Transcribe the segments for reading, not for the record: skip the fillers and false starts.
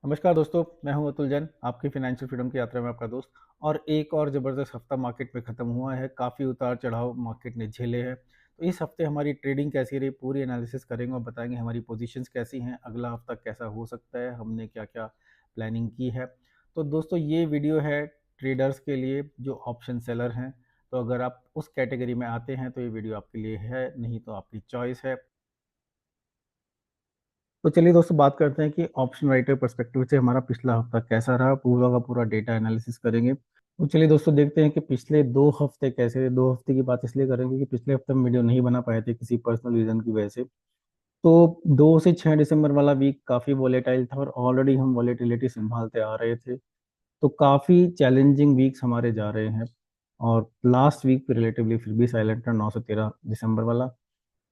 नमस्कार दोस्तों, मैं हूं अतुल जैन, आपकी फाइनेंशियल फ्रीडम की यात्रा में आपका दोस्त। और एक और ज़बरदस्त हफ्ता मार्केट में ख़त्म हुआ है। काफ़ी उतार चढ़ाव मार्केट ने झेले हैं। तो इस हफ्ते हमारी ट्रेडिंग कैसी रही, पूरी एनालिसिस करेंगे और बताएंगे हमारी पोजीशंस कैसी हैं, अगला हफ्ता कैसा हो सकता है, हमने क्या क्या प्लानिंग की है। तो दोस्तों, ये वीडियो है ट्रेडर्स के लिए जो ऑप्शन सेलर हैं। तो अगर आप उस कैटेगरी में आते हैं तो ये वीडियो आपके लिए है, नहीं तो आपकी चॉइस है। तो चलिए दोस्तों, बात करते हैं कि ऑप्शन राइटर पर्सपेक्टिव से हमारा पिछला हफ्ता कैसा रहा। पूरा का पूरा डेटा एनालिसिस करेंगे। तो चलिए दोस्तों, देखते हैं कि पिछले 2 हफ्ते कैसे रहे। 2 हफ्ते की बात इसलिए करेंगे कि पिछले हफ्ते हम वीडियो नहीं बना पाए थे किसी पर्सनल रीजन की वजह से। तो 2 से 6 दिसंबर वाला वीक काफ़ी वॉलेटाइल था और ऑलरेडी हम वॉलेटिलिटी संभालते आ रहे थे। तो काफ़ी चैलेंजिंग वीक्स हमारे जा रहे हैं। और लास्ट वीक रिलेटिवली फिर भी साइलेंट था, 9 से 13 दिसंबर वाला।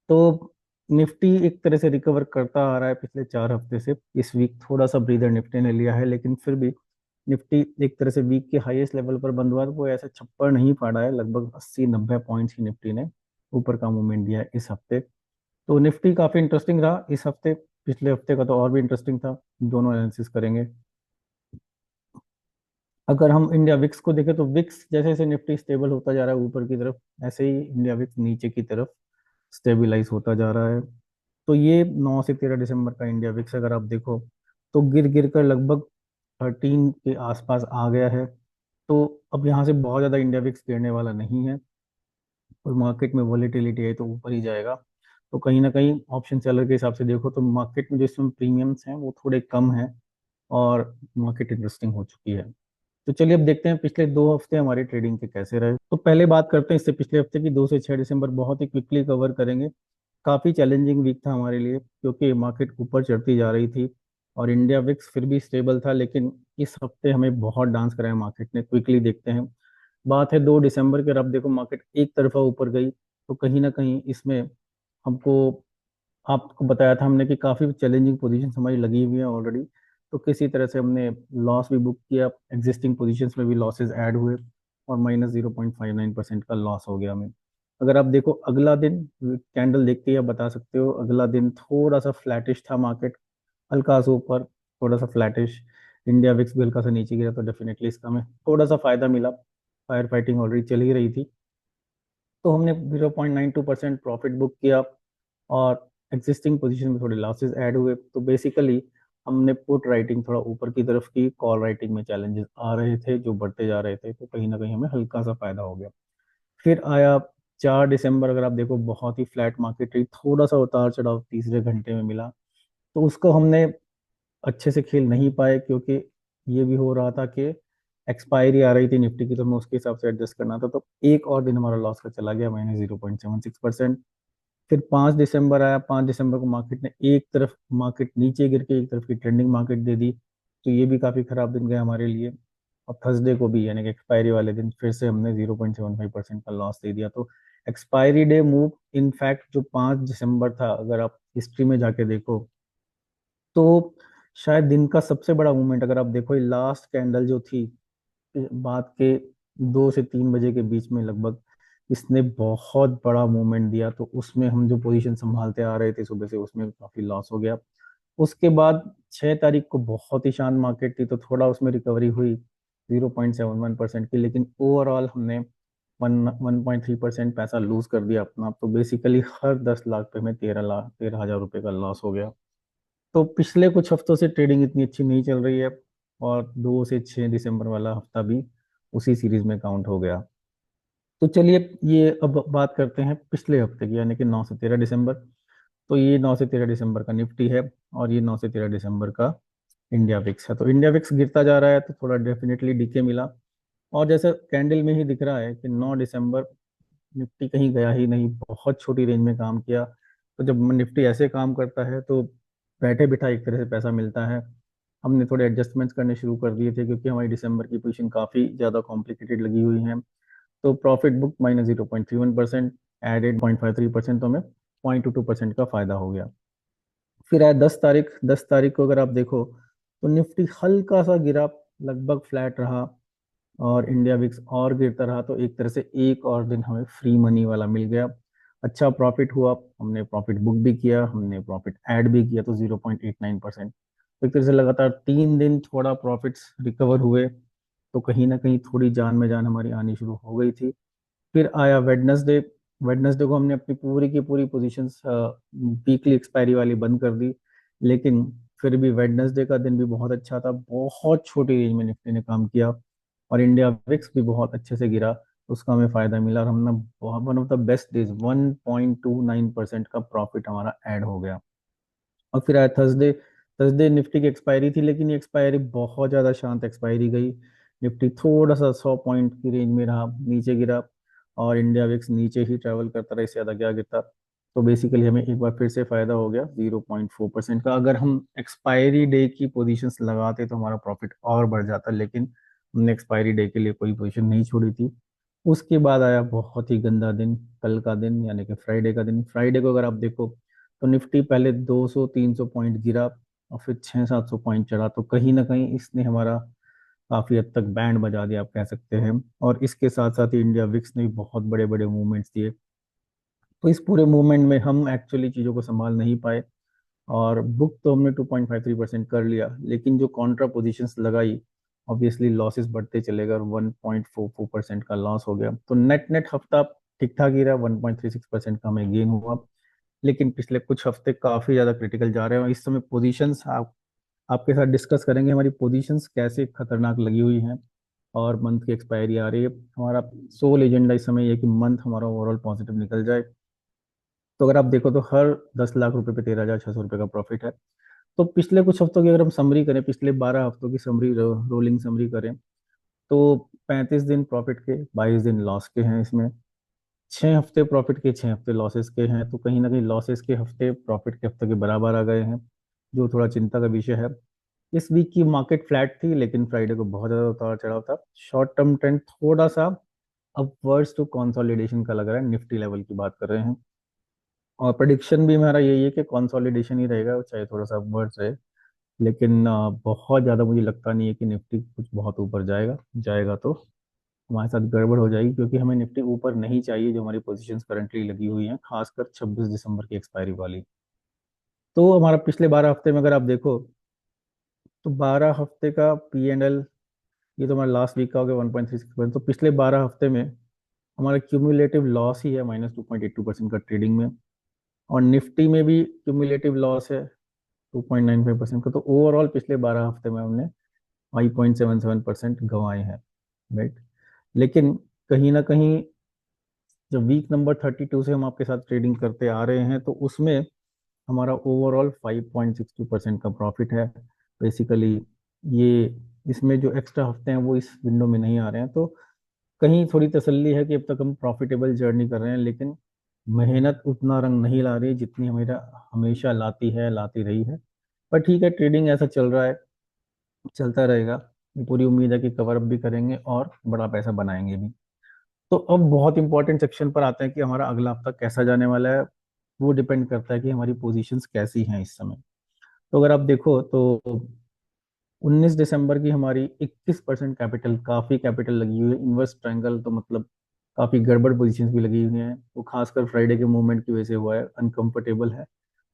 तो निफ्टी एक तरह से रिकवर करता आ रहा है पिछले 4 हफ्ते से। इस वीक थोड़ा सा ब्रीदर निफ्टी ने लिया है, लेकिन फिर भी निफ्टी एक तरह से वीक के हाईएस्ट लेवल पर बंद हुआ, तो वो ऐसे छप्पर नहीं पड़ा है। लगभग 80-90 पॉइंट्स ही निफ्टी ने ऊपर का मूवमेंट दिया है इस हफ्ते। तो निफ्टी काफी इंटरेस्टिंग रहा इस हफ्ते। पिछले हफ्ते का तो और भी इंटरेस्टिंग था। दोनों एनालिसिस करेंगे। अगर हम इंडिया विक्स को देखें तो विक्स जैसे जैसे निफ्टी स्टेबल होता जा रहा है ऊपर की तरफ, ऐसे ही इंडिया विक्स नीचे की तरफ स्टेबलाइज होता जा रहा है। तो ये 9 से 13 दिसंबर का इंडिया विक्स अगर आप देखो तो गिर गिर कर लगभग 13 के आसपास आ गया है। तो अब यहाँ से बहुत ज़्यादा इंडिया विक्स गिरने वाला नहीं है। और मार्केट में वॉलेटिलिटी है तो ऊपर ही जाएगा। तो कहीं ना कहीं ऑप्शन सेलर के हिसाब से देखो तो मार्केट में जो इसमें प्रीमियम्स हैं वो थोड़े कम हैं। और मार्केट इंटरेस्टिंग हो चुकी है। तो चलिए अब देखते हैं पिछले 2 हफ्ते हमारी ट्रेडिंग के कैसे रहे। तो पहले बात करते हैं इससे पिछले हफ्ते की। 2 से 6 दिसंबर बहुत ही क्विकली कवर करेंगे। काफ़ी चैलेंजिंग वीक था हमारे लिए क्योंकि मार्केट ऊपर चढ़ती जा रही थी और इंडिया विक्स फिर भी स्टेबल था। लेकिन इस हफ्ते हमें बहुत डांस कराया मार्केट ने। क्विकली देखते हैं। बात है 2 दिसंबर की और अब देखो मार्केट एक तरफा ऊपर गई। तो कहीं ना कहीं इसमें हमको, आपको बताया था हमने कि काफ़ी चैलेंजिंग पोजीशंस हमारी लगी हुई हैं ऑलरेडी। तो किसी तरह से हमने लॉस भी बुक किया। एग्जिस्टिंग पोजीशंस में भी लॉसेस ऐड हुए और -0.59% का लॉस हो गया हमें। अगर आप देखो अगला दिन, कैंडल देखते ही आप बता सकते हो, अगला दिन थोड़ा सा फ्लैटिश था मार्केट। हल्का सा ऊपर, थोड़ा सा फ्लैटिश। इंडिया विक्स भी हल्का सा नीचे गिरा तो डेफिनेटली इसका हमें थोड़ा सा फायदा मिला। फायर फाइटिंग ऑलरेडी चल ही रही थी। तो हमने 0.92% प्रॉफिट बुक किया। और एग्जिस्टिंग पोजीशन में थोड़े लॉसेस ऐड हुए। तो बेसिकली हमने पुट राइटिंग थोड़ा ऊपर की तरफ की, कॉल राइटिंग में चैलेंजेस आ रहे थे जो बढ़ते जा रहे थे। तो कहीं ना कहीं हमें हल्का सा फायदा हो गया। फिर आया 4 दिसंबर। अगर आप देखो बहुत ही फ्लैट मार्केट रही, थोड़ा सा उतार चढ़ाव तीसरे घंटे में मिला। तो उसको हमने अच्छे से खेल नहीं पाए क्योंकि ये भी हो रहा था कि एक्सपायरी आ रही थी निफ्टी की, तो हमें उसके हिसाब से एडजस्ट करना था। तो एक और दिन हमारा लॉस का चला गया, -0.76%। फिर 5 दिसंबर आया। 5 दिसंबर को मार्केट ने एक तरफ मार्केट नीचे गिर के एक तरफ की ट्रेंडिंग मार्केट दे दी। तो ये भी काफ़ी खराब दिन गया हमारे लिए। और थर्सडे को भी यानी कि एक्सपायरी वाले दिन फिर से हमने 0.75% का लॉस दे दिया। तो एक्सपायरी डे मूव, इनफैक्ट जो 5 दिसंबर था, अगर आप हिस्ट्री में जाके देखो तो शायद दिन का सबसे बड़ा मूवमेंट, अगर आप देखो लास्ट कैंडल जो थी बात के 2 से 3 बजे के बीच में लगभग, इसने बहुत बड़ा मूवमेंट दिया। तो उसमें हम जो पोजीशन संभालते आ रहे थे सुबह से, उसमें काफी लॉस हो गया। उसके बाद 6 तारीख को बहुत ही शांत मार्केट थी तो थोड़ा उसमें रिकवरी हुई 0.71% की। लेकिन ओवरऑल हमने 1.3% पैसा लूज कर दिया अपना। तो बेसिकली हर 10 लाख पे हमें 13 हजार रुपये का लॉस हो गया। तो पिछले कुछ हफ्तों से ट्रेडिंग इतनी अच्छी नहीं चल रही है। और 2 से 6 दिसंबर वाला हफ्ता भी उसी सीरीज में काउंट हो गया। तो चलिए ये अब बात करते हैं पिछले हफ्ते की, यानी कि 9 से 13 दिसंबर। तो ये 9 से 13 दिसंबर का निफ्टी है और ये 9 से 13 दिसंबर का इंडिया विक्स है। तो इंडिया विक्स गिरता जा रहा है तो थोड़ा डेफिनेटली डीके मिला। और जैसे कैंडल में ही दिख रहा है कि 9 दिसंबर निफ्टी कहीं गया ही नहीं, बहुत छोटी रेंज में काम किया। तो जब निफ्टी ऐसे काम करता है तो बैठे बिठा एक तरह से पैसा मिलता है। हमने थोड़े एडजस्टमेंट्स करने शुरू कर दिए थे क्योंकि हमारी दिसंबर की पोजीशन काफ़ी ज़्यादा कॉम्प्लिकेटेड लगी हुई है। तो प्रॉफिट बुक -0.31%, एडेड 0.53%, तो हमें 0.22% का फायदा हो गया। फिर आया 10 तारीख। 10 तारीख को अगर आप देखो तो निफ्टी हल्का सा गिरा, लगभग फ्लैट रहा। और इंडिया विक्स और गिरता रहा। तो एक तरह से एक और दिन हमें फ्री मनी वाला मिल गया। अच्छा प्रॉफिट हुआ, हमने प्रॉफिट बुक भी किया, हमने प्रॉफिट ऐड भी किया। तो 0.89%। तो एक तरह से लगातार 3 दिन थोड़ा प्रॉफिट्स रिकवर हुए, तो कहीं ना कहीं थोड़ी जान में जान हमारी आनी शुरू हो गई थी। फिर आया वेडनेसडे। वेडनेसडे को हमने अपनी पूरी की पूरी पोजीशंस वीकली एक्सपायरी वाली बंद कर दी, लेकिन फिर भी वेडनेसडे का दिन भी बहुत अच्छा था, बहुत छोटी रेंज में निफ्टी ने काम किया, और इंडिया विक्स भी बहुत अच्छे से गिरा, उसका हमें फायदा मिला, और हमने one of the best days 1.29% का प्रॉफिट हमारा ऐड हो गया। और फिर आया थर्सडे। थर्सडे निफ्टी की एक्सपायरी थी, लेकिन ये एक्सपायरी बहुत ज़्यादा शांत एक्सपायरी गई। निफ्टी थोड़ा सा 100 पॉइंट की रेंज में रहा, नीचे गिरा, और इंडिया विक्स नीचे ही ट्रैवल करता रहा, इससे ज़्यादा क्या गिरता। तो बेसिकली हमें एक बार फिर से फायदा हो गया 0.4% का। अगर हम एक्सपायरी डे की पोजीशंस लगाते तो हमारा प्रॉफिट और बढ़ जाता, लेकिन हमने एक्सपायरी डे के लिए कोई पोजीशन नहीं छोड़ी थी। उसके बाद आया बहुत ही गंदा दिन, कल का दिन, यानी कि फ्राइडे का दिन। फ्राइडे को अगर आप देखो तो निफ्टी पहले 200-300 पॉइंट गिरा, और फिर 600-700 पॉइंट चढ़ा, तो कहीं ना कहीं इसने हमारा काफी हद तक बैंड बजा दिया, आप कह सकते हैं। और इसके साथ साथ ही इंडिया विक्स ने भी बहुत बड़े बड़े मूवमेंट्स दिए। तो इस पूरे मूवमेंट में हम एक्चुअली चीज़ों को संभाल नहीं पाए, और बुक तो हमने 2.53% कर लिया, लेकिन जो कॉन्ट्रा पोजीशंस लगाई, ऑब्वियसली लॉसेस बढ़ते चले गए, और 1.44% का लॉस हो गया। तो नेट नेट हफ्ता ठीक ठाक ही रहा, 1.36% का हमें गेन हुआ। लेकिन पिछले कुछ हफ्ते काफी ज्यादा क्रिटिकल जा रहे हैं, और इस समय पोजीशंस आपके साथ डिस्कस करेंगे हमारी पोजीशंस कैसे खतरनाक लगी हुई हैं। और मंथ की एक्सपायरी आ रही है, हमारा सोल एजेंडा इस समय ये है कि मंथ हमारा ओवरऑल पॉजिटिव निकल जाए। तो अगर आप देखो तो हर 10 लाख रुपए पे 13,600 रुपये का प्रॉफिट है। तो पिछले कुछ हफ्तों की अगर हम समरी करें, पिछले 12 हफ्तों की समरी, रोलिंग समरी करें, तो 35 दिन प्रॉफिट के, 22 दिन लॉस के हैं इसमें। 6 हफ्ते प्रॉफिट के, 6 हफ्ते लॉसेस के हैं, तो कहीं ना कहीं लॉसेस के हफ्ते प्रॉफिट के हफ्ते के बराबर आ गए हैं, जो थोड़ा चिंता का विषय है। इस वीक की मार्केट फ्लैट थी, लेकिन फ्राइडे को बहुत ज़्यादा उतार चढ़ाव था। शॉर्ट टर्म ट्रेंड थोड़ा सा अपवर्ड्स टू कंसोलिडेशन का लग रहा है, निफ्टी लेवल की बात कर रहे हैं। और प्रडिक्शन भी हमारा यही है कि कंसोलिडेशन ही रहेगा, चाहे थोड़ा सा अपवर्ड्स रहे, लेकिन बहुत ज़्यादा मुझे लगता नहीं है कि निफ्टी कुछ बहुत ऊपर जाएगा। जाएगा तो हमारे साथ गड़बड़ हो जाएगी, क्योंकि हमें निफ्टी ऊपर नहीं चाहिए, जो हमारी पोजीशंस करंटली लगी हुई हैं, खासकर 26 दिसंबर की एक्सपायरी वाली। तो हमारा पिछले 12 हफ्ते में अगर आप देखो, तो 12 हफ्ते का P&L, ये तो हमारा लास्ट वीक का हो गया 1.36%। तो पिछले 12 हफ्ते में हमारा क्यूमुलेटिव लॉस ही है -2.82% का ट्रेडिंग में, और निफ्टी में भी क्यूमुलेटिव लॉस है 2.95% का। तो ओवरऑल पिछले 12 हफ्ते में हमने 5.77% गंवाए हैं, राइट। लेकिन कहीं ना कहीं जब वीक नंबर 32 से हम आपके साथ ट्रेडिंग करते आ रहे हैं, तो उसमें हमारा ओवरऑल 5.62% का प्रॉफिट है। बेसिकली ये, इसमें जो एक्स्ट्रा हफ्ते हैं वो इस विंडो में नहीं आ रहे हैं, तो कहीं थोड़ी तसल्ली है कि अब तक हम प्रॉफिटेबल जर्नी कर रहे हैं। लेकिन मेहनत उतना रंग नहीं ला रही जितनी हमेशा हमेशा लाती है, लाती रही है। पर ठीक है, ट्रेडिंग ऐसा चल रहा है, चलता रहेगा। ये पूरी उम्मीद है कि कवर अप भी करेंगे और बड़ा पैसा बनाएंगे भी। तो अब बहुत इंपॉर्टेंट सेक्शन पर आते हैं कि हमारा अगला हफ्ता कैसा जाने वाला है। वो डिपेंड करता है कि हमारी पोजीशंस कैसी हैं इस समय। तो अगर आप देखो तो 19 दिसंबर की हमारी 21% कैपिटल, काफ़ी कैपिटल लगी हुई है। इन्वर्स ट्रायंगल तो मतलब काफ़ी गड़बड़ पोजीशंस भी लगी हुई हैं, वो खासकर फ्राइडे के मूवमेंट की वजह से हुआ है, अनकंफर्टेबल है।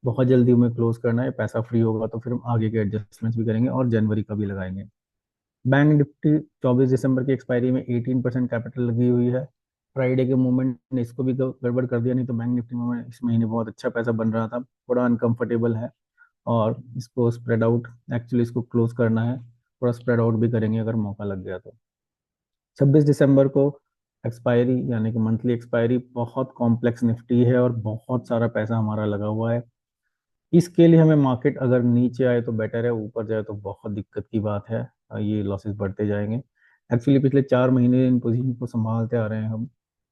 बहुत जल्दी हमें क्लोज करना है, पैसा फ्री होगा तो फिर हम आगे के एडजस्टमेंट्स भी करेंगे, और जनवरी का भी लगाएंगे। बैंक निफ्टी 24 दिसंबर की एक्सपायरी में 18% कैपिटल लगी हुई है। फ्राइडे के मूवमेंट ने इसको भी गड़बड़ कर दिया, नहीं तो बैंक निफ्टी में इस महीने बहुत अच्छा पैसा बन रहा था। थोड़ा अनकंफर्टेबल है, और इसको स्प्रेड आउट, एक्चुअली इसको क्लोज करना है, थोड़ा स्प्रेड आउट भी करेंगे अगर मौका लग गया तो। 26 दिसंबर को एक्सपायरी, यानी कि मंथली एक्सपायरी, बहुत कॉम्प्लेक्स निफ्टी है और बहुत सारा पैसा हमारा लगा हुआ है। इसके लिए हमें मार्केट अगर नीचे आए तो बेटर है, ऊपर जाए तो बहुत दिक्कत की बात है, ये लॉसेस बढ़ते जाएंगे। एक्चुअली पिछले 4 महीने इन पोजीशन को संभालते आ रहे हैं हम,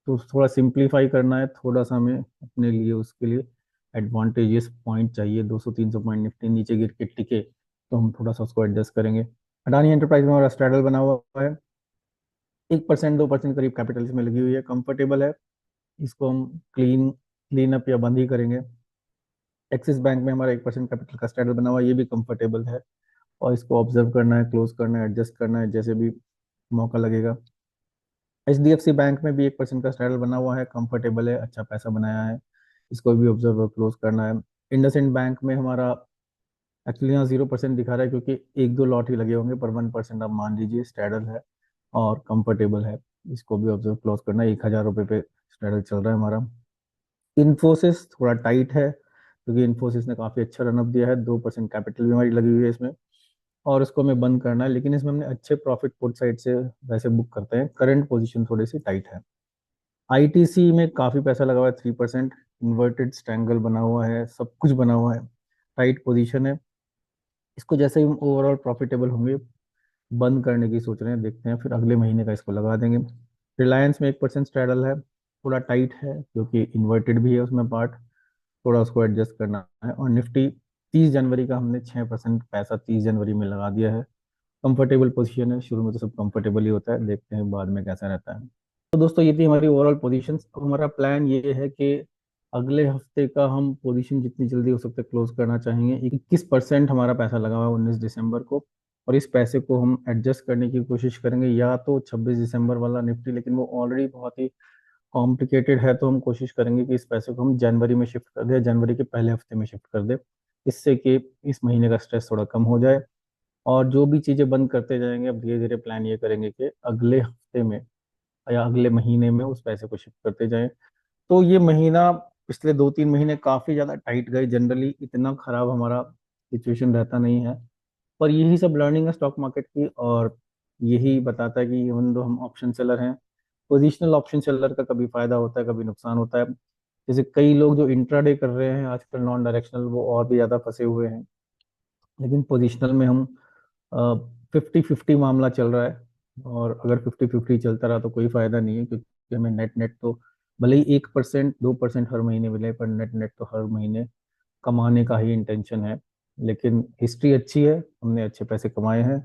तो थोड़ा सिंप्लीफाई करना है, थोड़ा सा हमें अपने लिए, उसके लिए एडवांटेजेस पॉइंट चाहिए। 200-300 पॉइंट निफ्टी नीचे गिर के टिके तो हम थोड़ा सा उसको एडजस्ट करेंगे। अडानी एंटरप्राइज में हमारा स्ट्रैडल बना हुआ है, 1% 2% करीब कैपिटल इसमें लगी हुई है, कंफर्टेबल है। इसको हम क्लीन क्लीन अप या बंद ही करेंगे। एक्सिस बैंक में हमारा 1% कैपिटल का स्ट्रैडल बना हुआ है, ये भी कंफर्टेबल है, और इसको ऑब्जर्व करना है, क्लोज करना है, एडजस्ट करना है, जैसे भी मौका लगेगा। HDFC बैंक में भी 1% का स्ट्रैडल बना हुआ है, कंफर्टेबल है, अच्छा पैसा बनाया है, इसको भी ऑब्जर्व और क्लोज करना है। इंडसइंड बैंक में हमारा एक्चुअली यहाँ 0% दिखा रहा है क्योंकि एक दो लॉट ही लगे होंगे, पर 1% आप मान लीजिए स्ट्रैडल है और कंफर्टेबल है। इसको भी ऑब्जर्व क्लोज करना, 1,000 रुपये पे स्ट्रैडल चल रहा है हमारा। इन्फोसिस थोड़ा टाइट है क्योंकि इन्फोसिस ने काफ़ी अच्छा रनअप दिया है, 2% कैपिटल भी हमारी लगी हुई है इसमें, और इसको हमें बंद करना है। लेकिन इसमें हमने अच्छे प्रॉफिट पुट साइड से वैसे बुक करते हैं, करंट पोजीशन थोड़ी सी टाइट है। आईटीसी में काफ़ी पैसा लगा हुआ है, 3%, इन्वर्टेड स्ट्रैंगल बना हुआ है, सब कुछ बना हुआ है, टाइट पोजीशन है। इसको जैसे ही हम ओवरऑल प्रॉफिटेबल होंगे बंद करने की सोच रहे हैं, देखते हैं फिर अगले महीने का इसको लगा देंगे। रिलायंस में 1% स्ट्रैडल है, थोड़ा टाइट है क्योंकि इन्वर्टेड भी है उसमें पार्ट, थोड़ा उसको एडजस्ट करना है। और निफ्टी 30 जनवरी का हमने 6% पैसा 30 जनवरी में लगा दिया है। कंफर्टेबल पोजीशन है, शुरू में तो सब कंफर्टेबल ही होता है, देखते हैं बाद में कैसा रहता है। तो दोस्तों ये थी हमारी ओवरऑल पोजीशन। अब हमारा प्लान ये है कि अगले हफ्ते का हम पोजीशन जितनी जल्दी हो सकता है क्लोज करना चाहेंगे। 21% हमारा पैसा लगा हुआ है 19 दिसंबर को, और इस पैसे को हम एडजस्ट करने की कोशिश करेंगे, या तो 26 दिसंबर वाला निफ्टी, लेकिन वो ऑलरेडी बहुत ही कॉम्प्लिकेटेड है, तो हम कोशिश करेंगे कि इस पैसे को हम जनवरी में शिफ्ट कर दें, जनवरी के पहले हफ्ते में शिफ्ट कर दें, इससे कि इस महीने का स्ट्रेस थोड़ा कम हो जाए। और जो भी चीज़ें बंद करते जाएंगे, अब धीरे धीरे प्लान ये करेंगे कि अगले हफ्ते में या अगले महीने में उस पैसे को शिफ्ट करते जाएं। तो ये महीना, पिछले 2-3 महीने काफ़ी ज़्यादा टाइट गए, जनरली इतना खराब हमारा सिचुएशन रहता नहीं है। पर यही सब लर्निंग है स्टॉक मार्केट की, और यही बताता है कि इवन दो हम ऑप्शन सेलर हैं, पोजिशनल ऑप्शन सेलर का कभी फायदा होता है कभी नुकसान होता है। जैसे कई लोग जो इंट्राडे कर रहे हैं आजकल नॉन डायरेक्शनल, वो और भी ज़्यादा फंसे हुए हैं। लेकिन पोजिशनल में हम 50-50 मामला चल रहा है, और अगर 50-50 चलता रहा तो कोई फायदा नहीं है, क्योंकि हमें नेट नेट तो भले ही 1% 2% हर महीने मिले, पर नेट नेट तो हर महीने कमाने का ही इंटेंशन है। लेकिन हिस्ट्री अच्छी है, हमने अच्छे पैसे कमाए हैं,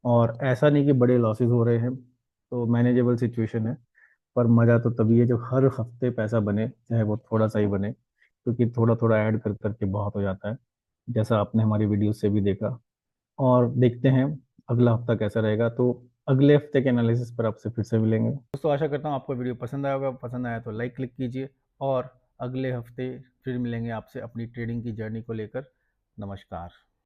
और ऐसा नहीं कि बड़े लॉसेस हो रहे हैं, तो मैनेजेबल सिचुएशन है। पर मज़ा तो तभी है जब हर हफ्ते पैसा बने, चाहे वो थोड़ा सा ही बने, क्योंकि थोड़ा थोड़ा ऐड कर करके बहुत हो जाता है, जैसा आपने हमारी वीडियो से भी देखा। और देखते हैं अगला हफ्ता कैसा रहेगा, तो अगले हफ्ते के एनालिसिस पर आपसे फिर से मिलेंगे। दोस्तों आशा करता हूँ आपको वीडियो पसंद आया होगा, पसंद आया तो लाइक क्लिक कीजिए, और अगले हफ्ते फिर मिलेंगे आपसे अपनी ट्रेडिंग की जर्नी को लेकर। नमस्कार।